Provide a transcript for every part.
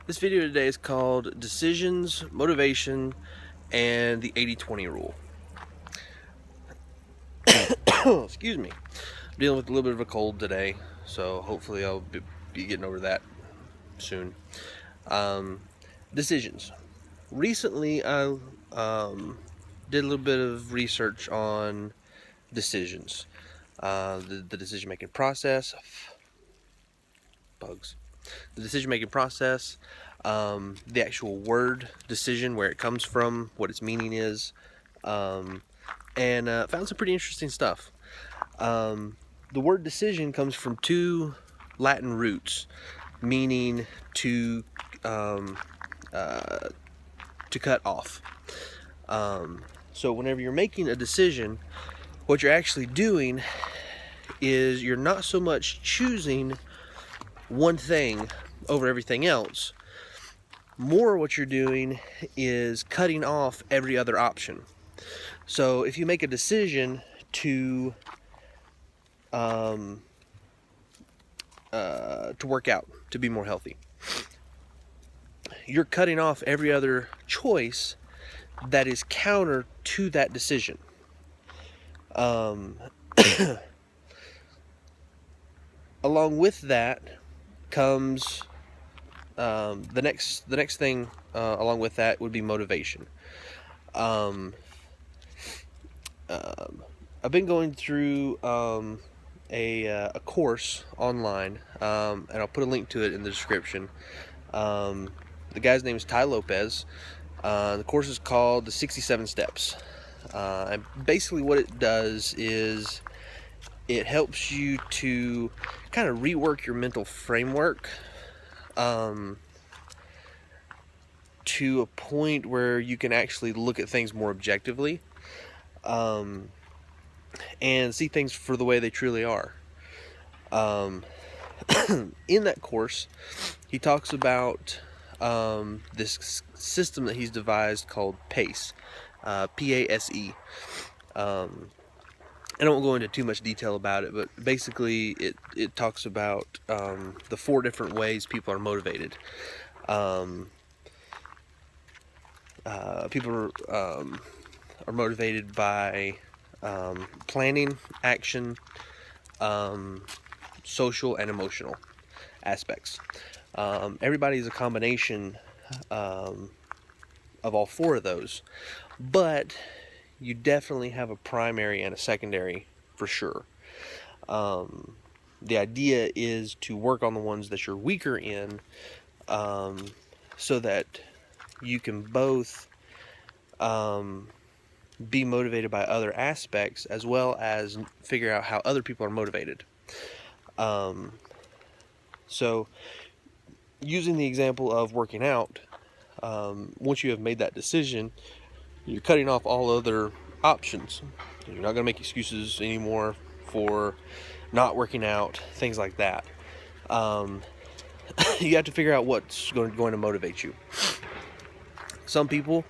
This video today is called Decisions, Motivation, and the 80-20 Rule. Excuse me. I'm dealing with a little bit of a cold today, so hopefully I'll be getting over that soon. Decisions. Recently, I did a little bit of research on decisions. The decision-making process. Bugs. The decision-making process, the actual word decision, where it comes from, what its meaning is, and found some pretty interesting stuff. The word decision comes from two Latin roots, meaning to cut off. So whenever you're making a decision, what you're actually doing is you're not so much choosing one thing over everything else. More what you're doing is cutting off every other option. So if you make a decision to work out, to be more healthy, you're cutting off every other choice that is counter to that decision. Along with that comes the next thing. Along with that would be motivation. I've been going through a course online, and I'll put a link to it in the description. The guy's name is Ty Lopez. The course is called the 67 Steps. And basically what it does is it helps you to kind of rework your mental framework to a point where you can actually look at things more objectively, and see things for the way they truly are. In that course, he talks about this system that he's devised called PACE, P-A-S-E. I won't go into too much detail about it, but basically it talks about the 4 different ways people are motivated. People are motivated by planning, action, social, and emotional aspects. Everybody is a combination of all 4 of those, but you definitely have a primary and a secondary for sure. The idea is to work on the ones that you're weaker in, so that you can both be motivated by other aspects as well as figure out how other people are motivated. So using the example of working out, once you have made that decision, you're cutting off all other options. You're not going to make excuses anymore for not working out, things like that. You have to figure out what's going to motivate you. Some people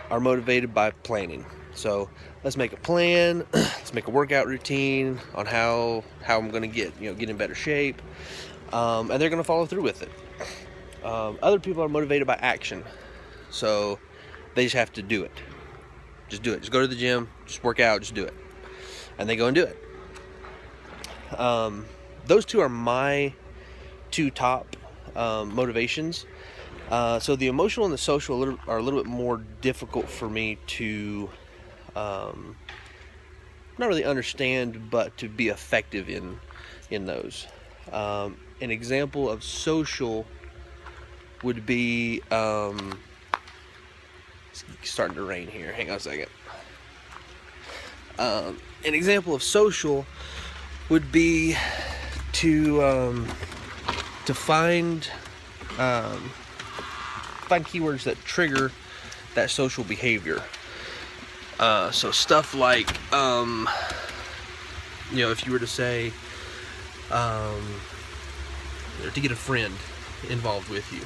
are motivated by planning. So let's make a plan, let's make a workout routine on how I'm going to get in better shape, and they're going to follow through with it. Other people are motivated by action. So they just have to do it. Just do it. Just go to the gym, just work out, just do it. And they go and do it. Those 2 are my 2 top motivations. So the emotional and the social are a little bit more difficult for me to not really understand, but to be effective in those. An example of social would be it's starting to rain here. Hang on a second. An example of social would be to find keywords that trigger that social behavior. So stuff like, if you were to say, to get a friend involved with you,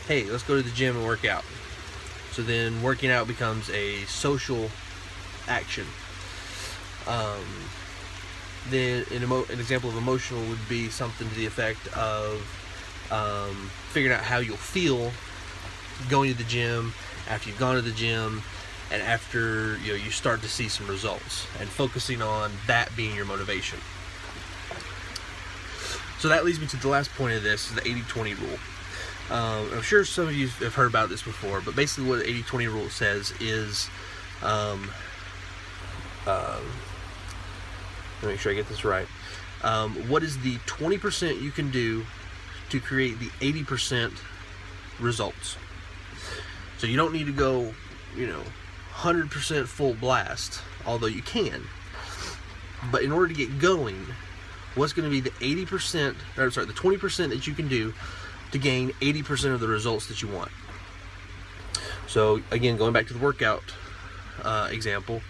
hey, let's go to the gym and work out. So then working out becomes a social action. Then an example of emotional would be something to the effect of figuring out how you'll feel going to the gym, after you've gone to the gym, and after you start to see some results, and focusing on that being your motivation. So that leads me to the last point of this, is the 80-20 rule. I'm sure some of you have heard about this before, but basically what the 80-20 rule says is, let me make sure I get this right. What is the 20% you can do to create the 80% results? So you don't need to go, 100% full blast, although you can. But in order to get going, what's going to be the 20% that you can do to gain 80% of the results that you want? So again, going back to the workout example,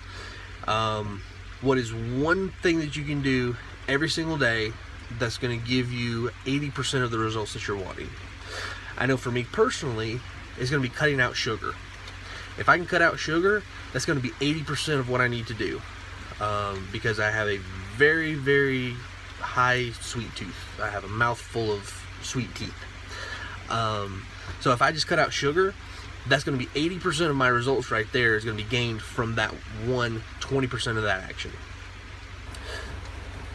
what is one thing that you can do every single day that's going to give you 80% of the results that you're wanting? I know for me personally, it's going to be cutting out sugar. If I can cut out sugar, that's going to be 80% of what I need to do, because I have a very, very high sweet tooth. I have a mouth full of sweet teeth. So if I just cut out sugar, that's going to be 80% of my results right there is going to be gained from that 20% of that action.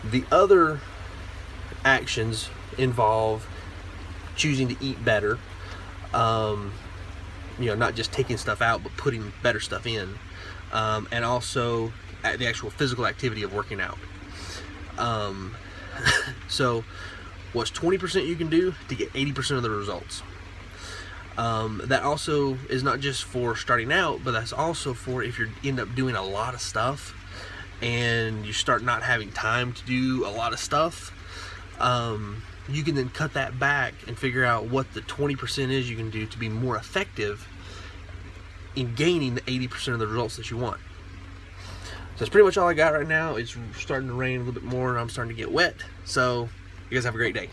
The other actions involve choosing to eat better, not just taking stuff out, but putting better stuff in, and also the actual physical activity of working out. So what's 20% you can do to get 80% of the results? That also is not just for starting out, but that's also for if you end up doing a lot of stuff and you start not having time to do a lot of stuff. You can then cut that back and figure out what the 20% is you can do to be more effective in gaining the 80% of the results that you want. So that's pretty much all I got right now. It's starting to rain a little bit more and I'm starting to get wet. So you guys have a great day.